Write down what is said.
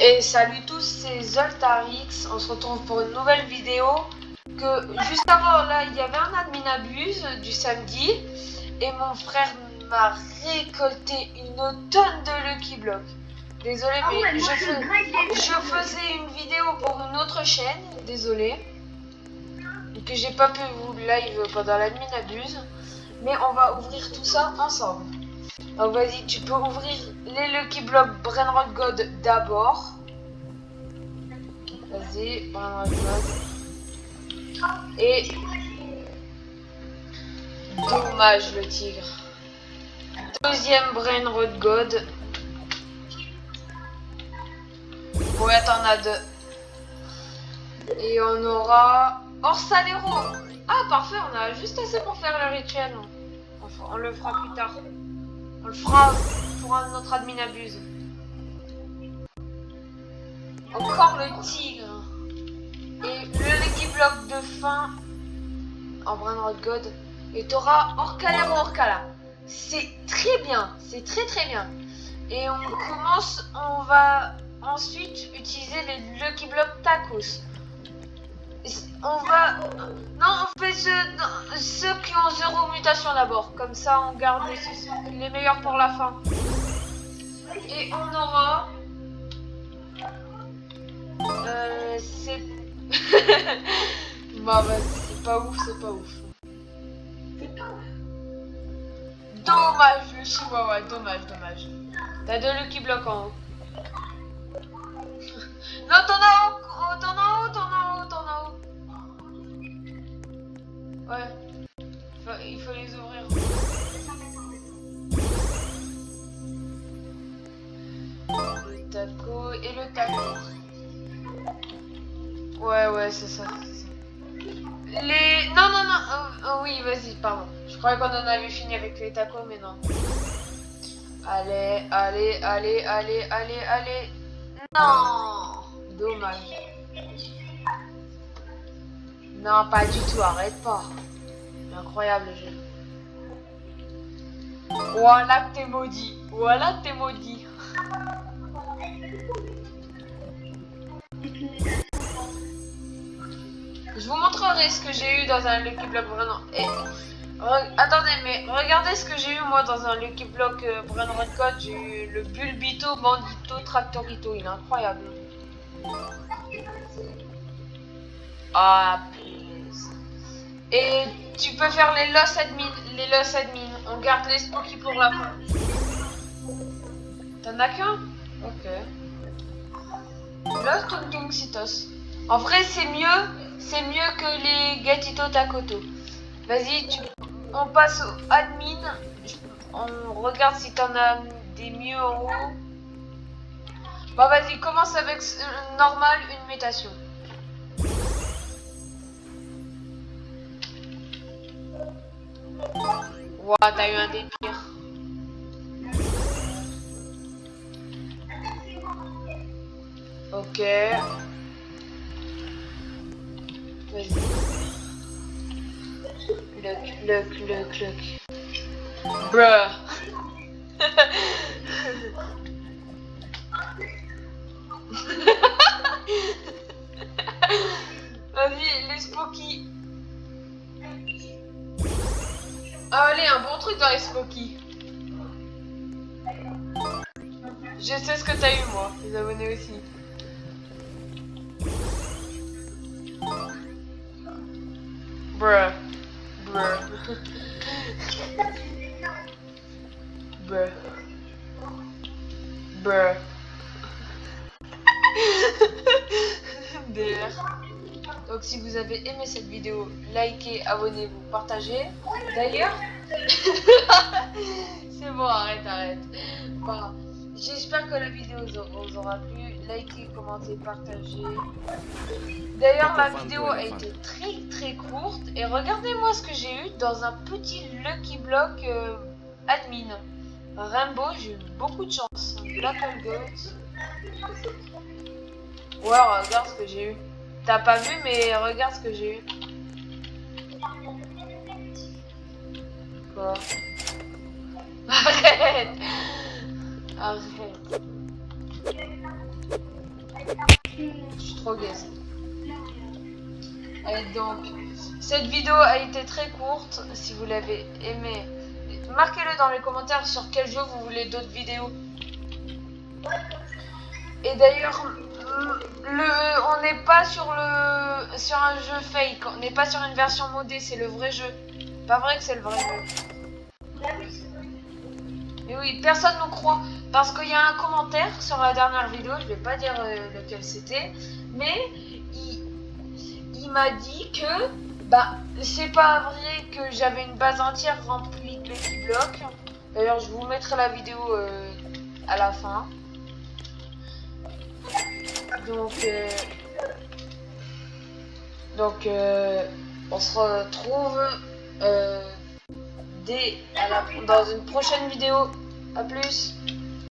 Et salut tous, c'est Zoltarix. On se retrouve pour une nouvelle vidéo. Que juste avant là, il y avait un admin abuse du samedi et mon frère m'a récolté une tonne de Lucky Block. Désolé, mais je faisais une vidéo pour une autre chaîne, désolé, que j'ai pas pu vous live pendant l'admin abuse, mais on va ouvrir tout ça ensemble. Alors vas-y, tu peux ouvrir les Lucky Block Brainrot God d'abord. Vas-y, Brainrot God. Et dommage le tigre. Deuxième Brainrot God. Ouais, t'en as deux. Et on aura Orsalero. Ah parfait, on a juste assez pour faire le rituel. On le fera plus tard. On le fera pour un autre admin abuse. Encore le tigre. Et le Lucky Block de fin en Brainrot God. Et t'auras Orcalero Orcala. C'est très bien. C'est très bien. Et on va ensuite utiliser les Lucky Block Tacos. On fait ceux qui ont 0 mutation d'abord. Comme ça, on garde les meilleurs pour la fin. Et on aura... c'est... bah, c'est pas ouf. Dommage le chihuahua, dommage. T'as deux Lucky Block en haut. Non, t'en as haut. Ouais. Il faut les ouvrir. Le taco et le taco. Ouais, c'est ça. Les... Non. Oui, vas-y, pardon. Je croyais qu'on en avait fini avec les tacos, mais non. Allez. Non. Dommage. Non, pas du tout, arrête pas. Incroyable le jeu. Voilà que t'es maudit. Je vous montrerai ce que j'ai eu dans un Lucky Block Brainrot. Attendez, mais regardez ce que j'ai eu moi dans un Lucky Block Brainrot God. J'ai eu le Bulbito, Bandito, Tractorito. Il est incroyable. Ah, please. Et tu peux faire les loss admin. On garde les Spooky pour la fin. T'en as qu'un? Ok. Lost Tung Citos. En vrai, c'est mieux que les Gatito Takoto. Vas-y, on passe au admin. On regarde si t'en as des mieux en haut. Bah vas-y, commence avec normal, une mutation. Ouah, t'as eu un des pires. Ok. Vas-y. Luck. Bruh. Vas-y, les Spooky. Allez, un bon truc dans les Spooky. Je sais ce que t'as eu moi, les abonnés aussi. Bruh. DR. Donc si vous avez aimé cette vidéo, likez, abonnez-vous, partagez. D'ailleurs, c'est bon, arrête. Voilà. J'espère que la vidéo vous aura plu. Likez, commentez, partagez. D'ailleurs, ma vidéo a été très courte. Et regardez-moi ce que j'ai eu dans un petit Lucky Block admin. Rainbow, j'ai eu beaucoup de chance. Black Hole Goat. Ouais, regarde ce que j'ai eu. T'as pas vu, mais regarde ce que j'ai eu. Quoi? Arrête. Troguez. Et donc, cette vidéo a été très courte. Si vous l'avez aimé, marquez-le dans les commentaires sur quel jeu vous voulez d'autres vidéos. Et d'ailleurs, on n'est pas sur un jeu fake, on n'est pas sur une version modée, c'est le vrai jeu. Pas vrai que c'est le vrai jeu. Mais oui, personne ne croit. Parce qu'il y a un commentaire sur la dernière vidéo, je vais pas dire lequel c'était, mais il m'a dit que c'est pas vrai que j'avais une base entière remplie de petits blocs. D'ailleurs, je vous mettrai la vidéo à la fin. Donc, on se retrouve dans une prochaine vidéo. À plus.